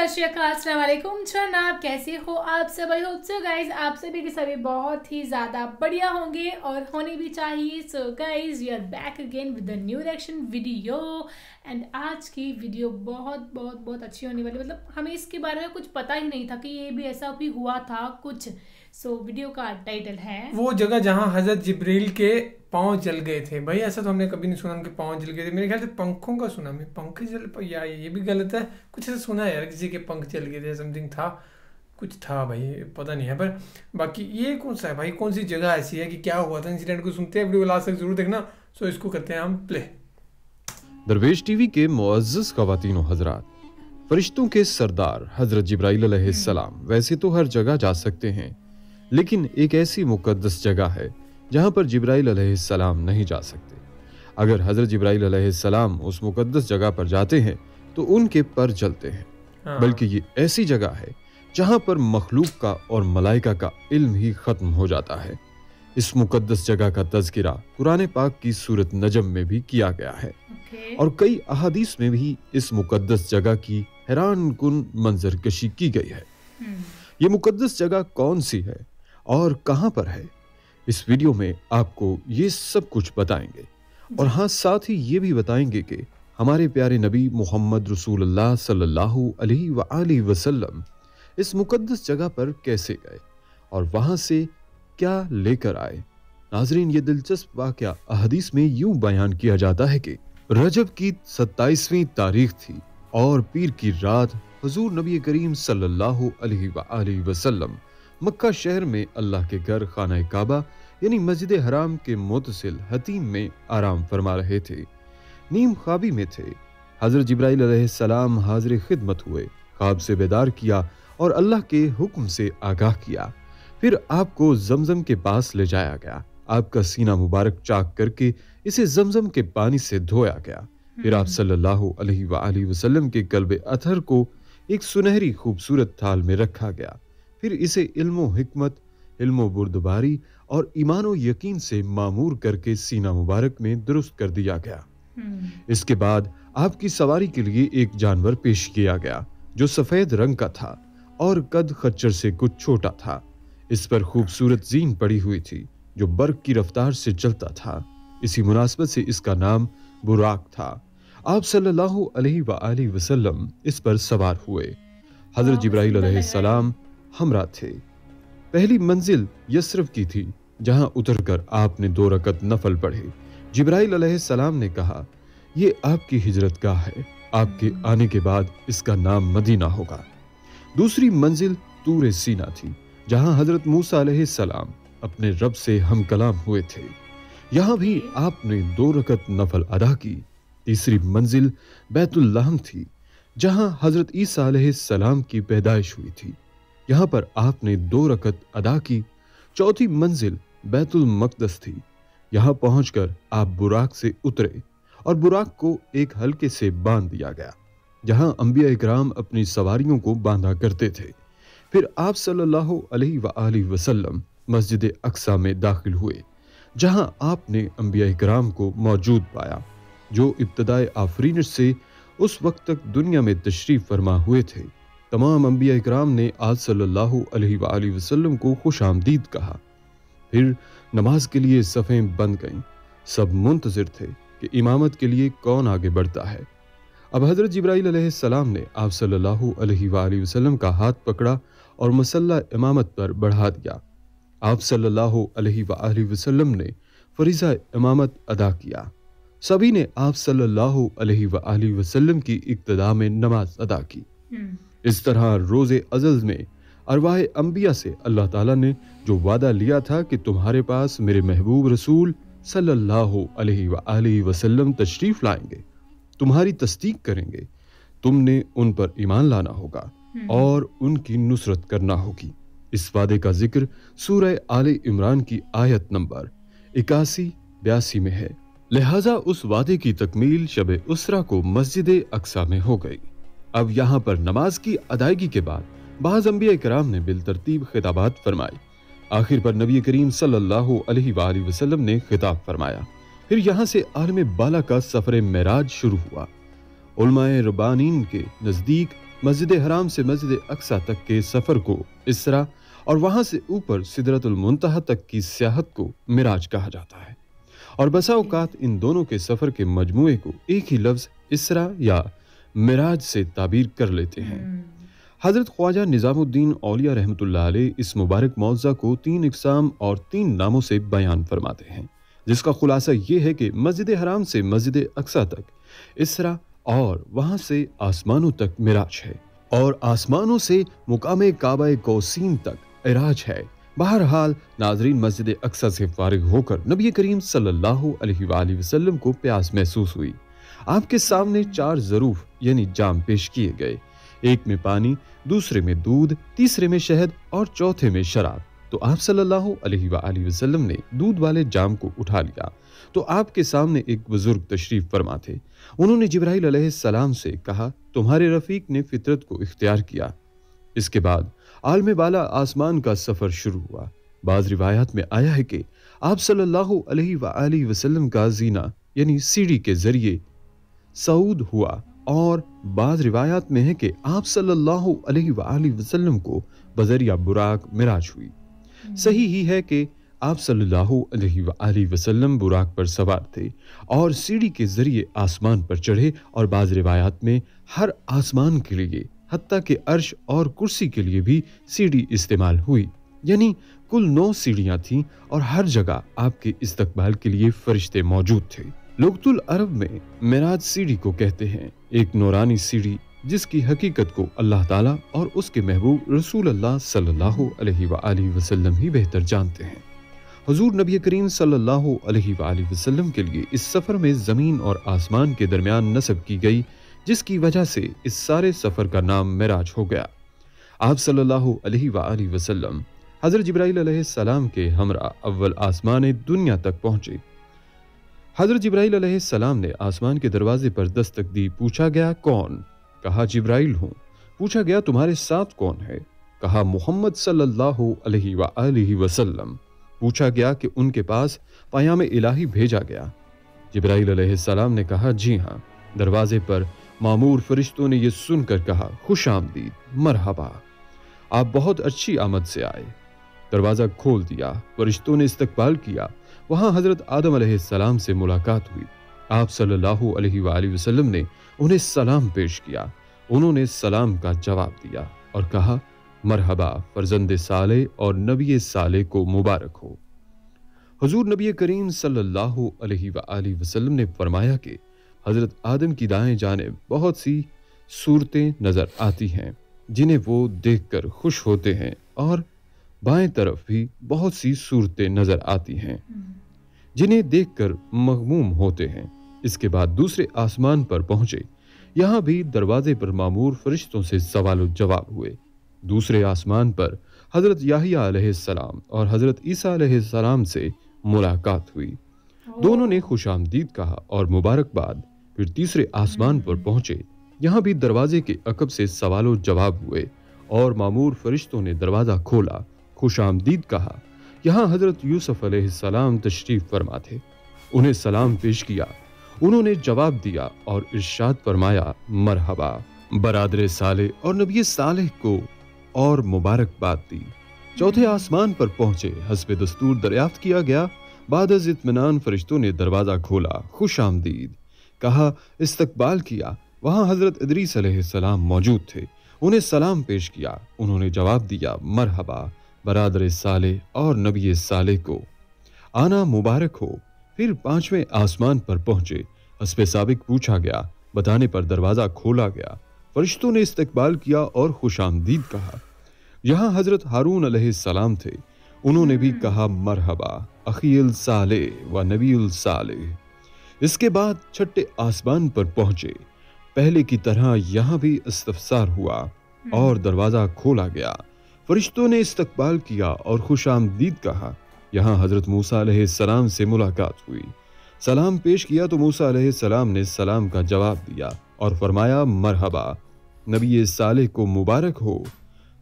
सत श्री अकाल, अस्सलाम वालेकुम। जनाब, कैसे हो आप सब? आई होप सो गाइज आप सभी के सभी बहुत ही ज़्यादा बढ़िया होंगे और होने भी चाहिए। So guys we are back again with the new reaction video and आज की वीडियो बहुत अच्छी होने वाली। मतलब हमें इसके बारे में कुछ पता ही नहीं था कि ये भी ऐसा भी हुआ था कुछ। सो वीडियो का टाइटल है वो जगह जहाँ हजरत जिब्रील के पाँव जल गए थे। भाई ऐसा तो हमने कभी नहीं सुना उनके पाँव जल गए थे। मेरे ख्याल से पंखों का सुना, मैं पंख जल या ये भी गलत है। कुछ ऐसा सुना है यार, किसी के पंख जल गए थे, समथिंग था, कुछ था भाई, पता नहीं है। पर बाकी ये कौन सा है भाई, कौन सी जगह ऐसी है कि क्या हुआ था, इंसिडेंट को सुनते हैं। वीडियो लास्ट तक जरूर देखना। सो इसको करते हैं हम प्ले। दरवेश टीवी के मुअज़्ज़ज़ ख़वातीन व हज़रात, फरिश्तों के सरदार हज़रत जिब्राईल अलैहिस्सलाम वैसे तो हर जगह जा सकते हैं, लेकिन एक ऐसी मुक़द्दस जगह है जहां पर जिब्राईल अलैहिस्सलाम नहीं जा सकते। अगर हज़रत जिब्राईल अलैहिस्सलाम उस मुक़द्दस जगह पर जाते हैं तो उनके पर जलते हैं। बल्कि ये ऐसी जगह है जहां पर मखलूक का और मलाइका का इल्म ही ख़त्म हो जाता है। इस मुक़द्दस जगह का तज़किरा कुरान पाक की सूरत नजम में भी किया गया है और कई अहादीस में भी इस मुक़द्दस जगह की हैरान कुन मंजर कशी की गई है। ये मुक़द्दस जगह कौन सी है और कहां पर है, इस वीडियो में आपको ये सब कुछ बताएंगे। और हाँ, साथ ही ये भी बताएंगे कि हमारे प्यारे नबी मोहम्मद रसूलुल्लाह सल्लल्लाहु अलैहि वसल्लम इस मुक़द्दस जगह पर कैसे गए और वहां से क्या लेकर आए। नाजरीन, ये दिलचस्प वाक़या अहदीस में यूं बयान किया जाता है कि रजब की 27वीं तारीख थी और पीर की रात हुजूर नबी करीम सल्लल्लाहु अलैहि वसल्लम मक्का शहर में अल्लाह के घर खाना काबा यानी मस्जिद हराम के मुतसिल हतीम में आराम फरमा रहे थे। नीम ख्वाबी में थे। हजरत जिब्राईल अलैहिस्सलाम हाजिर खिदमत हुए, ख्वाब से बेदार किया और अल्लाह के हुक्म से आगाह किया। फिर आपको जमजम के पास ले जाया गया। आपका सीना मुबारक चाक करके इसे जमजम के पानी से धोया गया। फिर आप सल्लल्लाहु अलैहि वसल्लम के कल्बे अथर को एक सुनहरी खूबसूरत थाल में रखा गया। फिर इसे इल्मो हिकमत, इल्मो बुर्दबारी और ईमानो यकीन से मामूर करके सीना मुबारक में दुरुस्त कर दिया गया। इसके बाद आपकी सवारी के लिए एक जानवर पेश किया गया जो सफेद रंग का था और कद खच्चर से कुछ छोटा था। इस पर खूबसूरत जीन पड़ी हुई थी जो बर्क की रफ्तार से चलता था। इसी मुनासबत से इसका नाम बुराक था। आप सल्लल्लाहु अलैहि वसल्लम इस पर सवार हुए। हजरत जिब्राईल अलैहिस्सलाम हमरा थे। पहली मंजिल यसरफ की थी जहां उतरकर आपने 2 रकत नफल पढ़े। जिब्राईल अलैहिस्सलाम ने कहा, ये आपकी हिजरतगाह है, आपके आने के बाद इसका नाम मदीना होगा। दूसरी मंजिल तूर सीना थी जहां हजरत मूसा अलैहिस्सलाम अपने रब से हम कलाम हुए थे। यहां भी आपने 2 रकत नफल अदा की। तीसरी मंजिल बैतुल लहम थी जहां हजरत ईसा अलैहिस्सलाम की पैदाइश हुई थी। यहाँ पर आपने 2 रकत अदा की। चौथी मंजिल बैतुल मक़दस थी। यहाँ पहुंचकर आप बुराक से उतरे और बुराक को एक हल्के से बांध दिया गया जहाँ अंबिया इकराम अपनी सवारियों को बांधा करते थे। फिर आप सल्लल्लाहु अलैहि वसल्लम मस्जिद अक्सा में दाखिल हुए जहाँ आपने अंबिया इकराम को मौजूद पाया जो इब्तदाए आफरीनश से उस वक्त तक दुनिया में तशरीफ फरमा हुए थे। तमाम अंबिया इकराम ने आज सल्लल्लाहु अलैहि वसल्लम को खुश आमदीद कहा। फिर नमाज के लिए सफ़ें बंद गईं। सब मुंतज़िर थे कि इमामत के लिए कौन आगे बढ़ता है। अब हज़रत जिब्राईल अलैहिस्सलाम ने आप सल्लल्लाहु अलैहि वसल्लम का हाथ पकड़ा और मसल्ला इमामत पर बढ़ा दिया। आप सल्लल्लाहु अलैहि वसल्लम ने फरीज़ा इमामत अदा किया। सभी ने आप सल्लल्लाहु अलैहि वसल्लम की इक्तदा में नमाज अदा की। इस तरह रोज़े अज़ल में अरवाह अंबिया से अल्लाह ताला ने जो वादा लिया था कि तुम्हारे पास मेरे महबूब रसूल सल्लल्लाहु अलैहि वसल्लम तशरीफ लाएंगे, तुम्हारी तस्दीक करेंगे, तुमने उन पर ईमान लाना होगा और उनकी नुसरत करना होगी। इस वादे का जिक्र सूरह आले इमरान की आयत नंबर 81-82 में है। लिहाजा उस वादे की तकमील शब उसरा को मस्जिद अक्सा में हो गई। अब यहाँ पर नमाज की अदायगी के बाद बाज़ अंबिया किराम ने बिलतरतीब खिताबात फरमाई। आखिर पर नबी करीम सल्लल्लाहु अलैहि वसल्लम ने खिताब फरमाया। फिर यहाँ से आलम बाला का सफर मेराज शुरू हुआ। उलमाए रब्बानीन के नजदीक مسجد حرام سے مسجد اقصی تک کے سفر کو اسرا اور وہاں سے اوپر سدرۃ المنتہا تک کی سیاحت کو معراج کہا جاتا ہے، اور بسا اوقات ان دونوں کے سفر کے مجموعے کو ایک ہی لفظ اسرا یا معراج سے تعبیر کر لیتے ہیں۔ حضرت خواجہ نظام الدین اولیاء رحمۃ اللہ علیہ اس مبارک معجزہ کو 3 اقسام اور 3 ناموں سے بیان فرماتے ہیں، جس کا خلاصہ یہ ہے کہ مسجد حرام سے مسجد اقصی تک اسرا اور وہاں سے آسمانوں تک معراج ہے، اور آسمانوں سے مقام کعبہ کوسین تک عراج ہے۔ بہرحال ناظرین، مسجد اقصی سے فارغ ہو کر نبی کریم صلی اللہ علیہ وآلہ وسلم کو پیاس محسوس ہوئی۔ آپ کے سامنے 4 ظروف یعنی جام پیش کیے گئے، ایک میں پانی، دوسرے میں دودھ، تیسرے میں شہد اور چوتھے میں شراب۔ تو آپ صلی اللہ علیہ وآلہ وسلم نے دودھ والے جام کو اٹھا لیا تو آپ کے سامنے ایک بزرگ تشریف فرما تھے۔ انہوں نے جبرائیل علیہ السلام سے کہا، تمہارے رفیق نے فطرت کو اختیار کیا۔ اس کے بعد عالم بالا آسمان کا سفر شروع ہوا۔ بعض روایات میں آیا ہے کہ آپ صلی اللہ علیہ وآلہ وسلم کا زینہ یعنی سیڑھی کے ذریعے صعود ہوا، اور بعض روایات میں ہے کہ آپ صلی اللہ علیہ وآلہ وسلم کو بذریعہ براق معراج ہوئی۔ صحیح ہی ہے کہ آپ صلی اللہ علیہ وآلہ وسلم براق پر سوار تھے اور سیڑھی کے ذریعے آسمان پر چڑھے، اور بعض روایات میں ہر آسمان کے لیے حتیٰ کہ عرش اور کرسی کے لیے بھی سیڑھی استعمال ہوئی، یعنی کل 9 سیڑھیاں تھیں اور ہر جگہ آپ کے استقبال کے لیے فرشتے موجود تھے۔ لغت العرب میں معراج سیڑھی کو کہتے ہیں، ایک نورانی سیڑھی جس کی حقیقت کو اللہ تعالیٰ اور اس کے محبوب رسول اللہ صلی اللہ علیہ وآلہ وسلم ہی بہتر جانتے ہیں۔ حضور نبی کریم صلی اللہ علیہ وآلہ وسلم کے لیے اس سفر میں زمین اور آسمان کے درمیان نصب کی گئی، جس کی وجہ سے اس سارے سفر کا نام معراج ہو گیا۔ آپ صلی اللہ علیہ وآلہ وسلم حضرت جبرائیل علیہ السلام کے ہمراہ اول آسمان دنیا تک پہنچے۔ حضرت جبرائیل علیہ السلام نے آسمان کے دروازے پر دستک دی۔ پوچھا گیا، کون؟ کہا، جبرائیل ہوں۔ پوچھا گیا، تمہارے ساتھ کون ہے؟ کہا، محمد صلی اللہ علیہ وآلہ وسلم۔ پوچھا گیا کہ ان کے پاس پیام الہی بھیجا گیا؟ جبرائیل علیہ السلام نے کہا، جی ہاں۔ دروازے پر مامور فرشتوں نے یہ سن کر کہا، خوش آمدید، مرحبا، آپ بہت اچھی آمد سے آئے۔ دروازہ کھول دیا، فرشتوں نے استقبال کیا۔ وہاں حضرت آدم علیہ السلام سے ملاقات ہوئی۔ آپ صلی اللہ علیہ وآلہ وسلم نے انہیں سلام پیش کیا۔ انہوں نے سلام کا جواب دیا اور کہا، مرحبا فرزند صالح اور نبی صالح کو مبارک ہو۔ حضور نبی کریم صلی اللہ علیہ وآلہ وسلم نے فرمایا کہ حضرت آدم کی دائیں جانب بہت سی صورتیں نظر آتی ہیں جنہیں وہ دیکھ کر خوش ہوتے ہیں، اور بائیں طرف بھی بہت سی صورتیں نظر آتی ہیں جنہیں دیکھ کر مغموم ہوتے ہیں۔ اس کے بعد دوسرے آسمان پر پہنچے۔ یہاں بھی دروازے پر مامور فرشتوں سے سوال و جواب ہوئے۔ دوسرے آسمان پر حضرت یحییٰ علیہ السلام اور حضرت عیسیٰ علیہ السلام سے ملاقات ہوئی۔ دونوں نے خوش آمدید کہا اور مبارکباد۔ پھر تیسرے آسمان پر پہنچے۔ یہاں بھی دروازے کے عقب سے سوال و جواب ہوئے اور مامور فرشتوں نے دروازہ کھولا، خوش آمدید کہا۔ یہاں حضرت یوسف علیہ السلام تشریف فرما تھے۔ انہیں سلام پیش کیا، انہوں نے جواب دیا اور ارشاد فرمایا، مرحبا، برادر صالح اور نبی صالح کو اور مبارکباد دی۔ چوتھے آسمان پر پہنچے، حسب دستور دریافت کیا گیا۔ بعد از اطمینان فرشتوں نے دروازہ کھولا، خوش آمدید کہا، استقبال کیا۔ وہاں حضرت ادریس علیہ السلام موجود تھے۔ انہیں سلام پیش کیا، انہوں نے جواب دیا، مرحبا، برادر صالح اور نبی صالح کو آنا مبارک ہو۔ پھر پانچویں آسمان پر پہنچے، حسب سابق پوچھا گیا، بتانے پر دروازہ کھولا گیا۔ فرشتوں نے استقبال کیا اور خوش آمدید کہا۔ یہاں حضرت ہارون علیہ السلام تھے، انہوں نے بھی کہا، مرحبا، اخی الصالح و نبی الصالح۔ اس کے بعد چھٹے آسمان پر پہنچے۔ پہلے کی طرح یہاں بھی استفسار ہوا اور دروازہ کھولا گیا۔ فرشتوں نے استقبال کیا اور خوش آمدید کہا۔ یہاں حضرت موسیٰ علیہ السلام سے ملاقات ہوئی۔ سلام پیش کیا تو موسیٰ علیہ السلام نے سلام کا جواب دیا اور فرمایا، مرحبا، نبی صالح کو مبارک ہو۔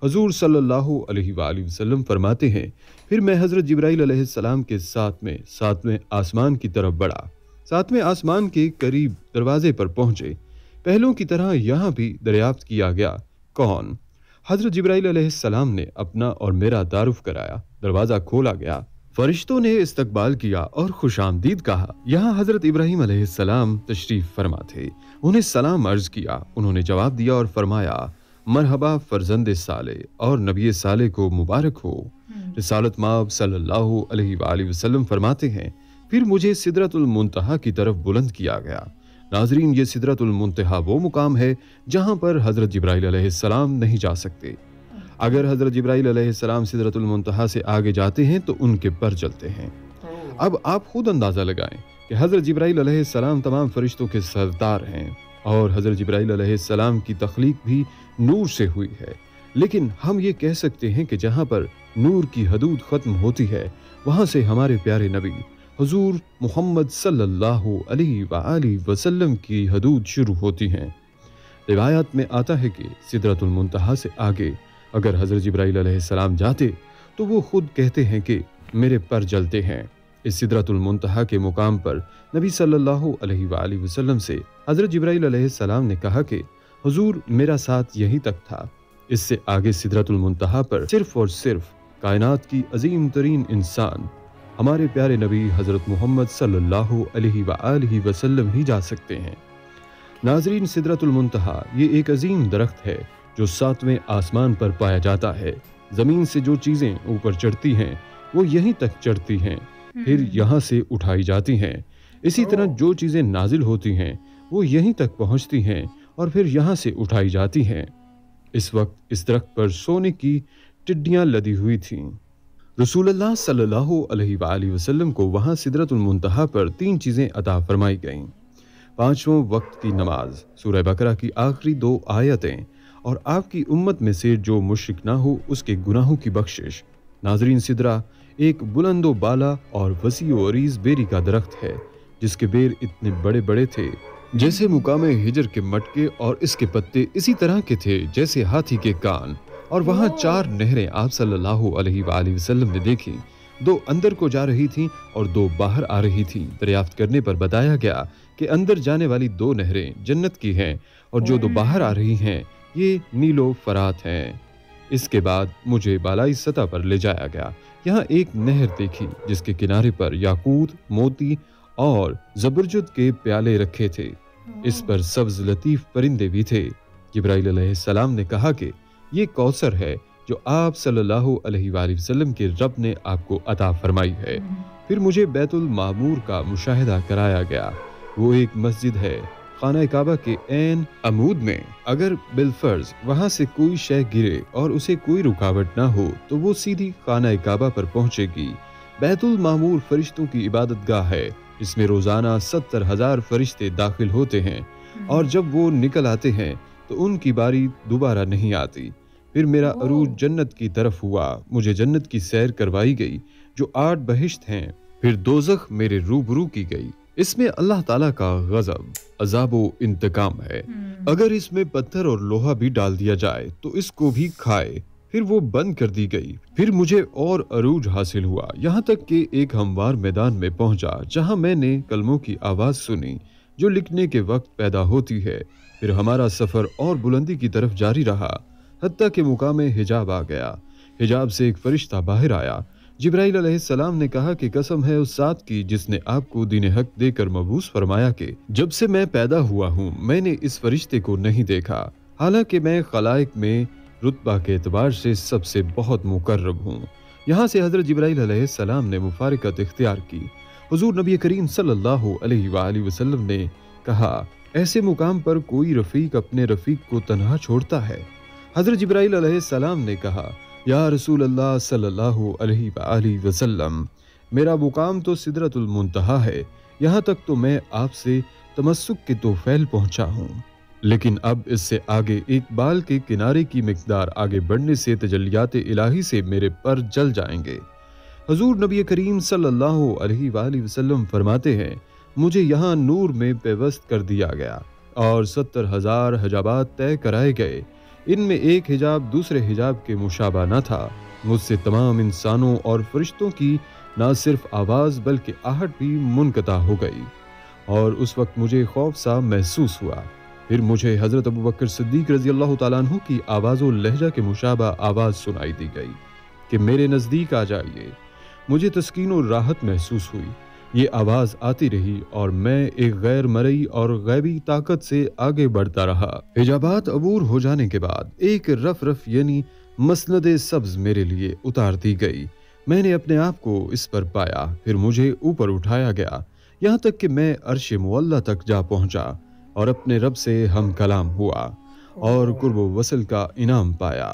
حضور صلی اللہ علیہ وآلہ وسلم فرماتے ہیں، پھر میں حضرت جبرائیل علیہ السلام کے ساتھ میں ساتویں آسمان کی طرف بڑھا۔ ساتویں آسمان کے قریب دروازے پر پہنچے۔ پہلوں کی طرح یہاں بھی دریافت کیا گیا कौन? हजरत जिब्राइल अलैहिस्सलाम ने अपना और मेरा तारुफ कराया। दरवाजा खोला गया, फरिश्तों ने इस्तकबाल किया और खुशामदीद कहा। यहाँ हजरत इब्राहिम अलैहिस्सलाम तशरीफ फरमा थे। उन्हें सलाम अर्ज किया। उन्होंने जवाब दिया और फरमाया, मरहबा फरजंद साले और नबी साले को मुबारक हो। रिसालत माब सल्लल्लाहु अलैहि वसल्लम फरमाते हैं, फिर मुझे सिदरतुल मुंतहा की तरफ बुलंद किया गया। नाजरीन, ये सिदरतुल मुंतहा वो मुकाम है जहाँ पर हजरत जिब्राइल अलैहिस्सलाम नहीं जा सकते। अगर हजरत जिब्राइल अलैहिस्सलाम सिदरतुल मुंतहा से आगे जाते हैं तो उनके पर जलते हैं। अब आप खुद अंदाजा लगाएं कि हजरत जिब्राइल अलैहिस्सलाम तमाम फरिश्तों के सरदार हैं और हजरत जिब्राइल अलैहिस्सलाम की तख्लीक भी नूर से हुई है। लेकिन हम ये कह सकते हैं कि जहाँ पर नूर की हदूद खत्म होती है वहाँ से हमारे प्यारे नबी हुजूर मोहम्मद सल्लल्लाहु अलैहि वसल्लम की हदूद शुरू होती हैं। रिवायत में आता है कि सिदरतुल मुंतहा से आगे अगर हजरत जिब्राइल अलैहिस्सलाम जाते तो वो खुद कहते हैं कि मेरे पर जलते हैं। इस सिदरतुल मुंतहा के मुकाम पर नबी सल्लल्लाहु अलैहि वसल्लम से हजरत जिब्राइल अलैहिस्सलाम ने कहा कि हुजूर मेरा साथ यहीं तक था। इससे आगे सिदरतुल मुंतहा पर सिर्फ और सिर्फ कायनात की अजीम तरीन इंसान हमारे प्यारे नबी हजरत मोहम्मद सल्लल्लाहु अलैहि वसल्लम ही जा सकते हैं। नाजरीन, सिदरतुल मुंतहा ये एक अजीम दरख्त है जो 7वें आसमान पर पाया जाता है। जमीन से जो चीजें ऊपर चढ़ती हैं वो यहीं तक चढ़ती हैं, फिर यहाँ से उठाई जाती हैं। इसी तरह जो चीजें नाजिल होती हैं वो यहीं तक पहुँचती हैं और फिर यहाँ से उठाई जाती हैं। इस वक्त इस दरख्त पर सोने की टिड्डियां लदी हुई थीं। रसूलुल्लाह सल्लल्लाहु अलैहि वसल्लम को वहाँ सिदरतुल मुंतहा पर 3 चीजें अता फरमाई गईं। 5वें वक्त की नमाज, सूरह बकरा की आखिरी 2 आयतें और आपकी उम्मत में से जो मुश्रिक ना हो उसके गुनाहों की बख्शिश। नाजरीन, सिदरा एक बुलंदो बाला और वसीओ अरीज बेरी का दरख्त है जिसके बेर इतने बड़े बड़े थे जैसे मुकामे हिजर के मटके और इसके पत्ते इसी तरह के थे जैसे हाथी के कान। और वहाँ 4 नहरें आप सल्लल्लाहु अलैहि वसल्लम ने देखी। 2 अंदर को जा रही थीं और 2 बाहर आ रही थीं। दरियाफ्त करने पर बताया गया कि अंदर जाने वाली 2 नहरें जन्नत की हैं और जो 2 बाहर आ रही हैं ये नीलो फरात हैं। इसके बाद मुझे बालाई सतह पर ले जाया गया। यहाँ एक नहर देखी जिसके किनारे पर याकूत, मोती और ज़बरजुद के प्याले रखे थे। इस पर सब्ज लतीफ परिंदे भी थे। जिब्राइल अलैहिस्सलाम ने कहा कि ये कौसर है जो आप सल्लल्लाहु अलैहि वसल्लम के रब ने आपको अता फरमाई है। फिर मुझे बैतुल मामूर का मुशाहिदा कराया गया। वो एक मस्जिद है खाना काबा के ऐन अमूद में। अगर बिलफर्ज वहाँ से कोई शय गिरे और उसे कोई रुकावट ना हो तो वो सीधी खाना काबा पर पहुँचेगी। बैतुल मामूर फरिश्तों की इबादत गाह है। इसमें रोजाना 70,000 फरिश्ते दाखिल होते हैं और जब वो निकल आते हैं तो उनकी बारी दोबारा नहीं आती। फिर मेरा अरूज जन्नत की तरफ हुआ। मुझे जन्नत की सैर करवाई गई जो 8 बहिश्त हैं। फिर दोज़ख मेरे रूबरू की गई। इसमें अल्लाह ताला का गजब, अजाब व इंतकाम है। अगर इसमें पत्थर और लोहा भी डाल दिया जाए तो इसको भी खाए। फिर वो बंद कर दी गई। फिर मुझे और अरूज हासिल हुआ, यहाँ तक कि एक हमवार मैदान में पहुंचा जहां मैंने कलमों की आवाज सुनी जो लिखने के वक्त पैदा होती है। फिर हमारा सफर और बुलंदी की तरफ जारी रहा हत्ता के मुकामे हिजाब आ गया। हिजाब से एक फरिश्ता बाहर आया। जिब्राइल अलैहिस्सलाम ने कहा कि कसम है उस ज़ात की जिसने आपको दीन हक देकर मबूस फरमाया कि जब से मैं पैदा हुआ हूँ मैंने इस फरिश्ते को नहीं देखा, हालांकि मैं खलाइक में रुतबा के एतबार से सबसे बहुत मुकर्रब हूँ। यहाँ से हजरत जिब्राइल अलैहिस्सलाम ने मुफारिकत इख्तियार की। हुजूर नबी करीम सल्लल्लाहु अलैहि वसल्लम ने कहा, ऐसे मुकाम पर कोई रफीक अपने रफीक को तन्हा छोड़ता है। हजरत जिब्राइल अलैहिस्सलाम ने कहा, या रसूल अल्लाह सल्लल्लाहु अलैहि वसल्लम, मेरा मुकाम तो सिदरतुल मुंतहा है, यहाँ तक तो मैं आपसे तमस्सुक के तोफैल पहुँचा हूँ, लेकिन अब इससे आगे एक बाल के किनारे की मिकदार आगे बढ़ने से तजल्लियात इलाही से मेरे पर जल जाएंगे। हुजूर नबी करीम सल्लल्लाहु अलैहि वसल्लम फरमाते हैं, मुझे यहाँ नूर में पेवस्त कर दिया गया और 70,000 हिजाबात तय कराए गए। इनमें एक हिजाब दूसरे हिजाब के मुशाबा न था। मुझसे तमाम इंसानों और फरिश्तों की न सिर्फ आवाज़ बल्कि आहट भी मुनक़ता हो गई और उस वक्त मुझे खौफ सा महसूस हुआ। پھر مجھے حضرت ابو بکر صدیق رضی اللہ تعالیٰ عنہ کی آواز و لہجہ کے مشابہ آواز سنائی دی گئی کہ میرے نزدیک آ جائیے۔ مجھے تسکین و راحت محسوس ہوئی۔ یہ آواز آتی رہی اور میں ایک غیر مرئی اور غیبی طاقت سے آگے بڑھتا رہا۔ حجابات عبور ہو جانے کے بعد ایک رف یعنی مسند سبز میرے لیے اتار دی گئی۔ میں نے اپنے آپ کو اس پر پایا، پھر مجھے اوپر اٹھایا گیا یہاں تک کہ میں عرش معلیٰ تک جا پہنچا اور اپنے رب سے ہم کلام ہوا اور قرب و وصل کا انعام پایا۔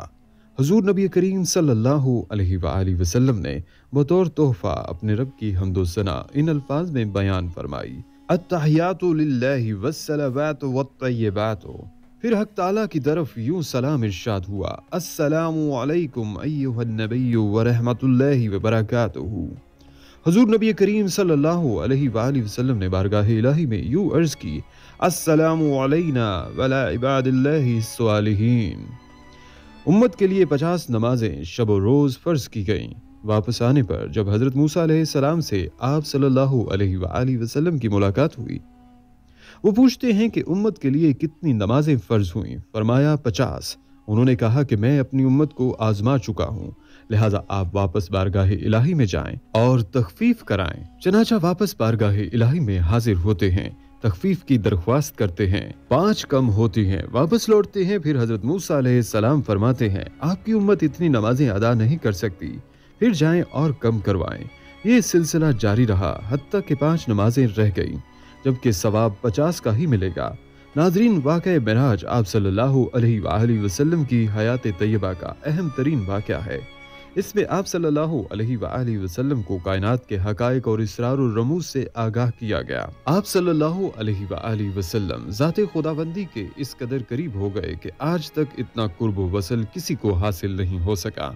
حضور نبی کریم صلی اللہ علیہ وآلہ وسلم نے بطور تحفہ اپنے رب کی حمد و ثنا ان الفاظ میں بیان فرمائی: التحیات للہ والصلوات والطیبات۔ پھر حق تعالیٰ کی طرف یوں سلام ارشاد ہوا: السلام علیکم ایھا النبی ورحمۃ اللہ وبرکاتہ۔ حضور نبی کریم صلی اللہ علیہ وآلہ وسلم نے بارگاہ الہی میں یوں عرض کی: السلام علینا وعلی عباد اللہ الصالحین۔ امت کے لیے 50 نمازیں شب و روز فرض کی گئیں۔ واپس آنے پر جب حضرت موسیٰ علیہ السلام سے آپ صلی اللہ علیہ وآلہ وسلم کی ملاقات ہوئی، وہ پوچھتے ہیں کہ امت کے لیے کتنی نمازیں فرض ہوئیں؟ فرمایا 50۔ انہوں نے کہا کہ میں اپنی امت کو آزما چکا ہوں، لہٰذا آپ واپس بارگاہ الہی میں جائیں اور تخفیف کرائیں۔ چنانچہ واپس بارگاہ الہی میں حاضر ہوتے ہیں، تخفیف کی درخواست کرتے ہیں، 5 کم ہوتی ہیں، واپس لوٹتے ہیں۔ پھر حضرت موسیٰ علیہ السلام فرماتے ہیں: آپ کی امت اتنی نمازیں ادا نہیں کر سکتی، پھر جائیں اور کم کروائیں۔ یہ سلسلہ جاری رہا حتیٰ کہ 5 نمازیں رہ گئیں، جبکہ ثواب 50 کا ہی ملے گا۔ ناظرین، واقعہ معراج آپ صلی اللہ علیہ وآلہ وسلم کی حیات طیبہ کا اہم ترین واقعہ ہے۔ اس میں آپ صلی اللہ علیہ وآلہ وسلم کو کائنات کے حقائق اور اسرار و رموز سے آگاہ کیا گیا۔ آپ صلی اللہ علیہ وآلہ وسلم ذات خداوندی کے اس قدر قریب ہو گئے کہ آج تک اتنا قرب و وصل کسی کو حاصل نہیں ہو سکا۔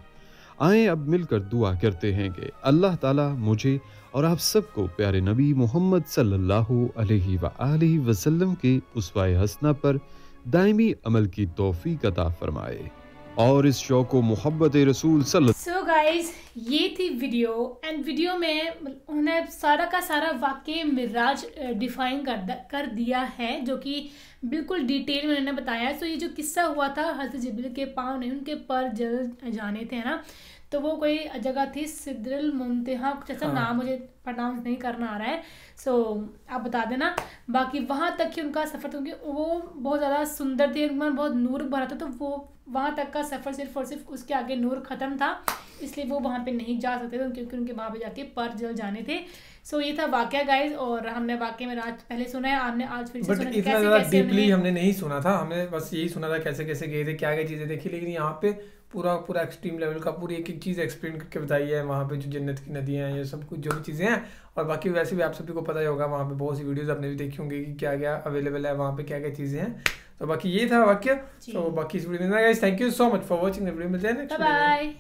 آئیں اب مل کر دعا کرتے ہیں کہ اللہ تعالیٰ مجھے اور آپ سب کو پیارے نبی محمد صلی اللہ علیہ وآلہ وسلم کے اسوہ حسنہ پر دائمی عمل کی توفیق عطا فرمائے اور اس شوق و محبت رسول صلی اللہ۔ سو گائز، یہ تھی ویڈیو، اینڈ ویڈیو میں انہوں نے سارا کا سارا واقعہ معراج ڈیفائن کر دیا ہے، جو کہ بالکل ڈیٹیل میں انہوں نے بتایا۔ سو یہ جو قصہ ہوا تھا، حضرت جبریل کے پاؤں نہیں، ان کے پر جل جانے تھے نا، تو وہ کوئی جگہ تھی سدر المنتہا، کچھ ایسا نام مجھے پرناؤنس نہیں کرنا آ رہا ہے، سو آپ بتا دینا۔ باقی وہاں تک کہ ان کا سفر تھا، کیونکہ وہ بہت زیادہ سندر تھے، ان میں بہت نور بھرا تھا، تو وہ وہاں تک کا سفر صرف اور صرف اس کے آگے نور ختم تھا، اس لیے وہ وہاں پہ نہیں جا سکتے تھے، کیونکہ ان کے وہاں پہ جا کے پر جل جانے تھے۔ سو یہ تھا واقعہ گائز، اور ہم نے واقعہ میں آج پہلے سنا ہے، آپ نے آج پھر سے سنا۔ اتنا زیادہ ڈیپلی ہم نے نہیں سنا تھا، ہم نے بس یہی سنا تھا کیسے کیسے گئے تھے، کیا کیا چیزیں دیکھی، لیکن یہاں پہ پورا ایکسٹریم لیول کا پوری ایک ایک چیز ایکسپلین کر کے بتائی ہے۔ وہاں پہ جو جنت کی ندیاں ہیں، یہ سب کچھ جو بھی چیزیں ہیں، اور باقی ویسے بھی آپ سبھی کو پتہ ہی ہوگا، وہاں پہ بہت سی ویڈیوز آپ نے بھی دیکھی ہوں گی کہ کیا کیا اویلیبل ہے وہاں پہ، کیا کیا چیزیں ہیں۔ تو باقی یہ تھا واقعہ۔ تو باقی اس ویڈیو میں thank you so much for watching, video ملتے ہیں نیکسٹ ویڈیو میں۔ بائے۔